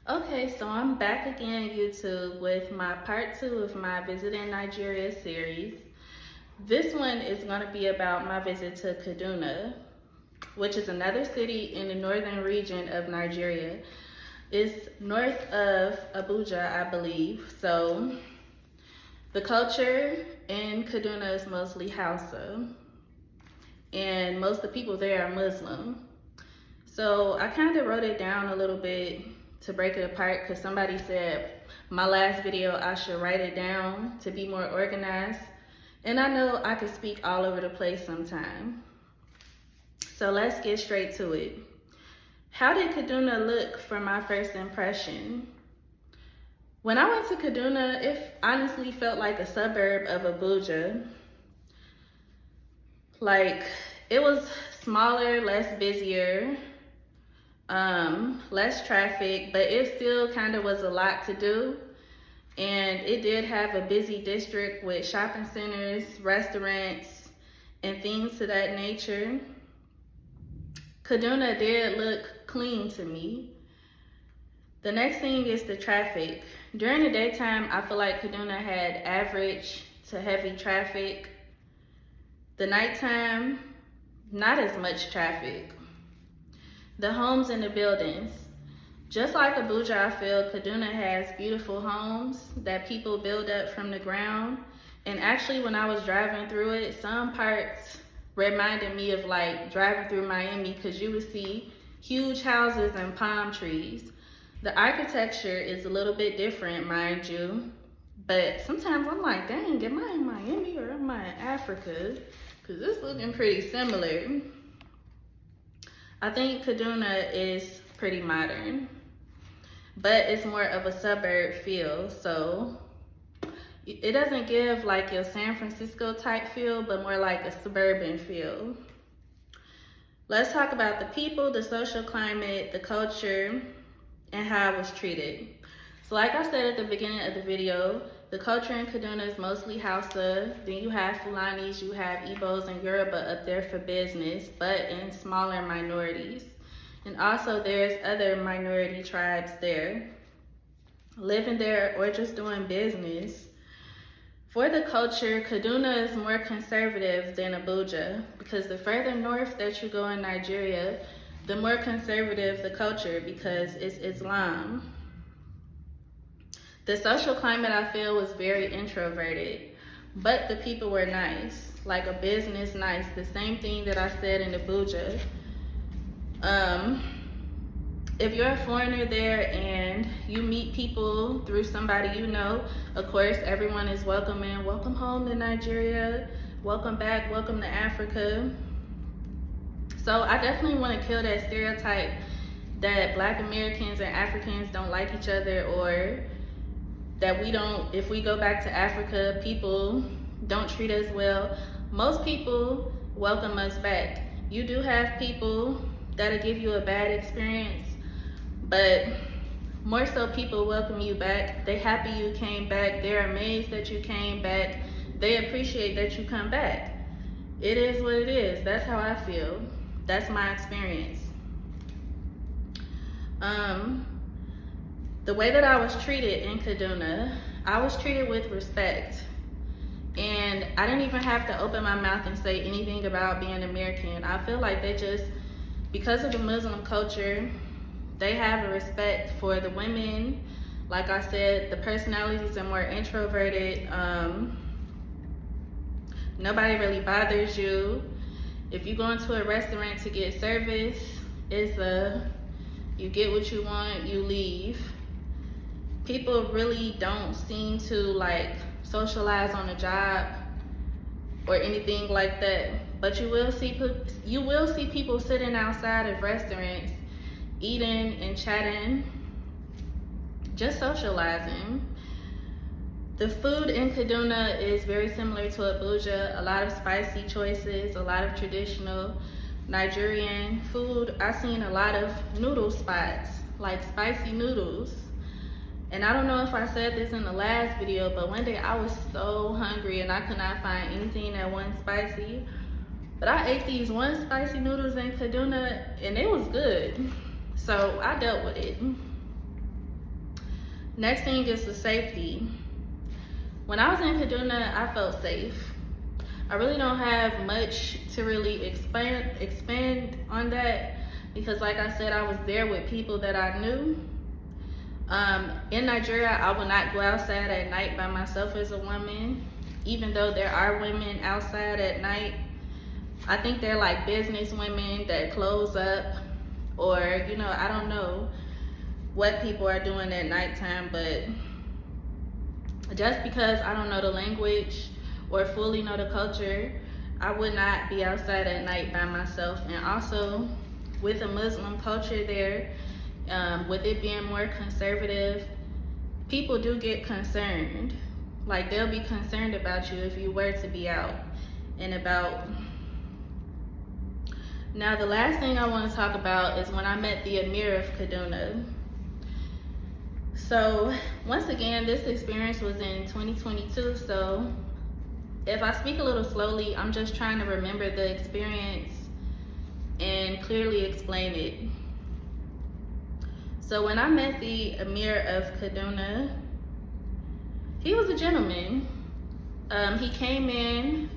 Okay, so I'm back again, YouTube, with my part 2 of my Visit in Nigeria series. This one is going to be about my visit to Kaduna, which is another city in the northern region of Nigeria. It's north of Abuja, I believe. So the culture in Kaduna is mostly Hausa, and most of the people there are Muslim. So I kind of wrote it down a little bit to break it apart because somebody said my last video I should write it down to be more organized. And I know I could speak all over the place sometime. So let's get straight to it. How did Kaduna look for my first impression? When I went to Kaduna, it honestly felt like a suburb of Abuja. Like, it was smaller, less busier, less traffic, but it still kind of was a lot to do. And it did have a busy district with shopping centers, restaurants, and things to that nature. Kaduna did look clean to me. The next thing is the traffic. During the daytime, I feel like Kaduna had average to heavy traffic. The nighttime, not as much traffic. The homes and the buildings. Just like Abuja, I feel Kaduna has beautiful homes that people build up from the ground. And actually, when I was driving through it, some parts reminded me of like driving through Miami, because you would see huge houses and palm trees. The architecture is a little bit different, mind you. But sometimes I'm like, dang, am I in Miami or am I in Africa? Because it's looking pretty similar. I think Kaduna is pretty modern, but it's more of a suburb feel. So it doesn't give like your San Francisco type feel, but more like a suburban feel. Let's talk about the people, the social climate, the culture, and how I was treated. So like I said at the beginning of the video, the culture in Kaduna is mostly Hausa. Then you have Fulanis, you have Igbos and Yoruba up there for business, but in smaller minorities. And also there's other minority tribes there, living there or just doing business. For the culture, Kaduna is more conservative than Abuja, because the further north that you go in Nigeria, the more conservative the culture, because it's Islam. The social climate, I feel, was very introverted, but the people were nice, like a business nice, the same thing that I said in Abuja. If you're a foreigner there and you meet people through somebody you know, of course, everyone is welcoming. Welcome home to Nigeria, welcome back, welcome to Africa. So I definitely want to kill that stereotype that Black Americans and Africans don't like each other, or that we don't, if we go back to Africa, people don't treat us well. Most people welcome us back. You do have people that'll give you a bad experience, but more so people welcome you back. They happy you came back. They're amazed that you came back. They appreciate that you come back. It is what it is. That's how I feel. That's my experience. The way that I was treated in Kaduna, I was treated with respect. And I didn't even have to open my mouth and say anything about being American. I feel like they just, because of the Muslim culture, they have a respect for the women. Like I said, the personalities are more introverted. Nobody really bothers you. If you go into a restaurant to get service, it's you get what you want, you leave. People really don't seem to like socialize on the job or anything like that. But you will see people sitting outside of restaurants, eating and chatting, just socializing. The food in Kaduna is very similar to Abuja. A lot of spicy choices, a lot of traditional Nigerian food. I've seen a lot of noodle spots, like spicy noodles. And I don't know if I said this in the last video, but one day I was so hungry and I could not find anything that wasn't spicy. But I ate these one spicy noodles in Kaduna and it was good. So I dealt with it. Next thing is the safety. When I was in Kaduna, I felt safe. I really don't have much to really expand on that because like I said, I was there with people that I knew. In Nigeria, I would not go outside at night by myself as a woman, even though there are women outside at night. I think they're like business women that close up, or I don't know what people are doing at nighttime, but just because I don't know the language or fully know the culture, I would not be outside at night by myself. And also with the Muslim culture there, with it being more conservative, people do get concerned. Like they'll be concerned about you if you were to be out and about. Now the last thing I want to talk about is when I met the Emir of Kaduna. So once again, this experience was in 2022, so if I speak a little slowly, I'm just trying to remember the experience and clearly explain it. So when I met the Emir of Kaduna, he was a gentleman. He came in,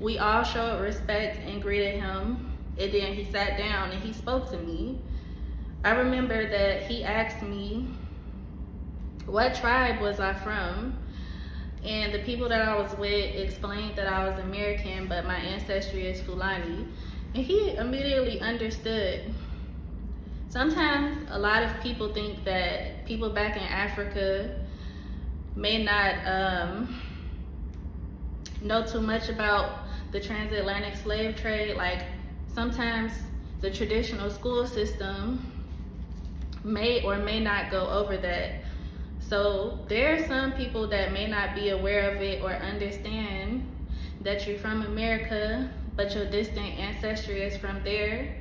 we all showed respect and greeted him, and then he sat down and he spoke to me. I remember that he asked me what tribe was I from, and the people that I was with explained that I was American, but my ancestry is Fulani, and he immediately understood. Sometimes a lot of people think that people back in Africa may not know too much about the transatlantic slave trade. Like sometimes the traditional school system may or may not go over that. So there are some people that may not be aware of it or understand that you're from America, but your distant ancestry is from there.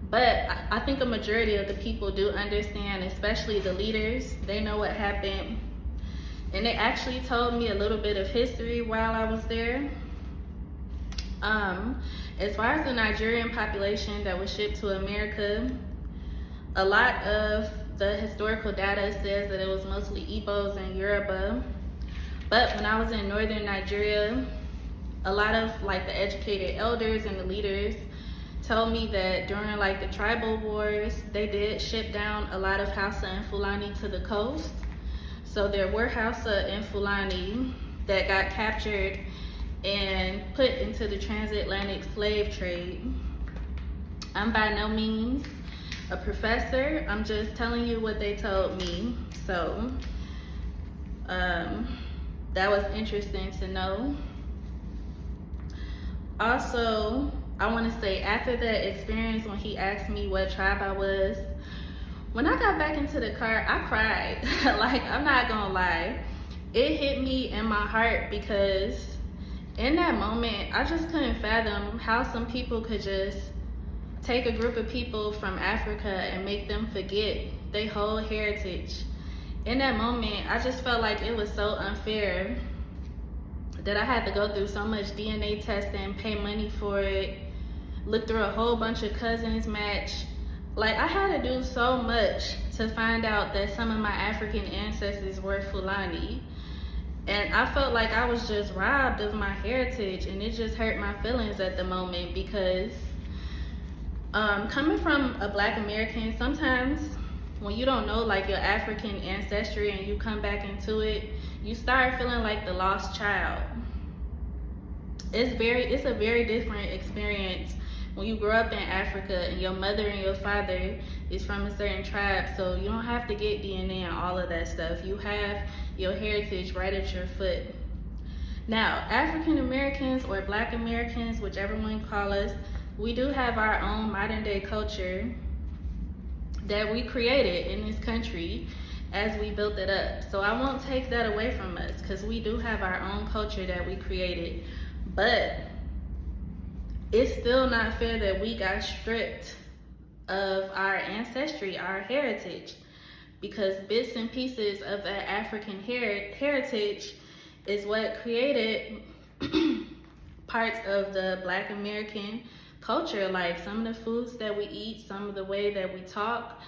But I think a majority of the people do understand, especially the leaders. They know what happened. And they actually told me a little bit of history while I was there. As far as the Nigerian population that was shipped to America, a lot of the historical data says that it was mostly Igbos and Yoruba. But when I was in northern Nigeria, a lot of like the educated elders and the leaders told me that during like the tribal wars, they did ship down a lot of Hausa and Fulani to the coast. So there were Hausa and Fulani that got captured and put into the transatlantic slave trade. I'm by no means a professor, I'm just telling you what they told me. So that was interesting to know. Also, I want to say after that experience when he asked me what tribe I was, when I got back into the car, I cried. Like, I'm not gonna lie. It hit me in my heart because in that moment, I just couldn't fathom how some people could just take a group of people from Africa and make them forget their whole heritage. In that moment, I just felt like it was so unfair that I had to go through so much DNA testing, pay money for it, look through a whole bunch of cousins match. Like, I had to do so much to find out that some of my African ancestors were Fulani. And I felt like I was just robbed of my heritage, and it just hurt my feelings at the moment because coming from a Black American, sometimes when you don't know like your African ancestry and you come back into it, you start feeling like the lost child. It's a very different experience when you grow up in Africa and your mother and your father is from a certain tribe, so you don't have to get DNA and all of that stuff. You have your heritage right at your foot. Now, African Americans or Black Americans, whichever one you call us, we do have our own modern day culture that we created in this country as we built it up. So I won't take that away from us because we do have our own culture that we created. But it's still not fair that we got stripped of our ancestry, our heritage, because bits and pieces of that African heritage is what created parts of the Black American culture, like some of the foods that we eat, some of the way that we talk,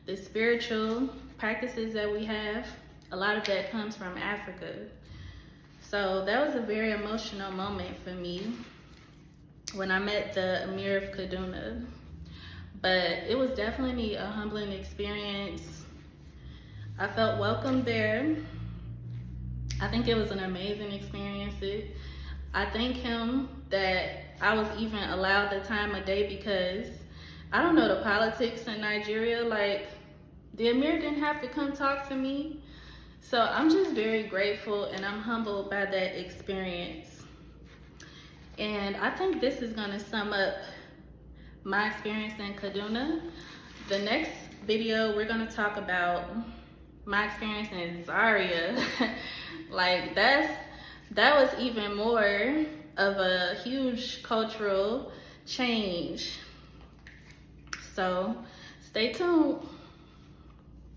the spiritual practices that we have. a lot of that comes from Africa. So that was a very emotional moment for me when I met the Emir of Kaduna. But it was definitely a humbling experience. I felt welcome there. I think it was an amazing experience. I thank him that I was even allowed the time of day, because I don't know the politics in Nigeria. Like, the Emir didn't have to come talk to me. So I'm just very grateful and I'm humbled by that experience. And I think this is gonna sum up my experience in Kaduna. The next video, we're gonna talk about my experience in Zaria. Like, that was even more of a huge cultural change. So stay tuned.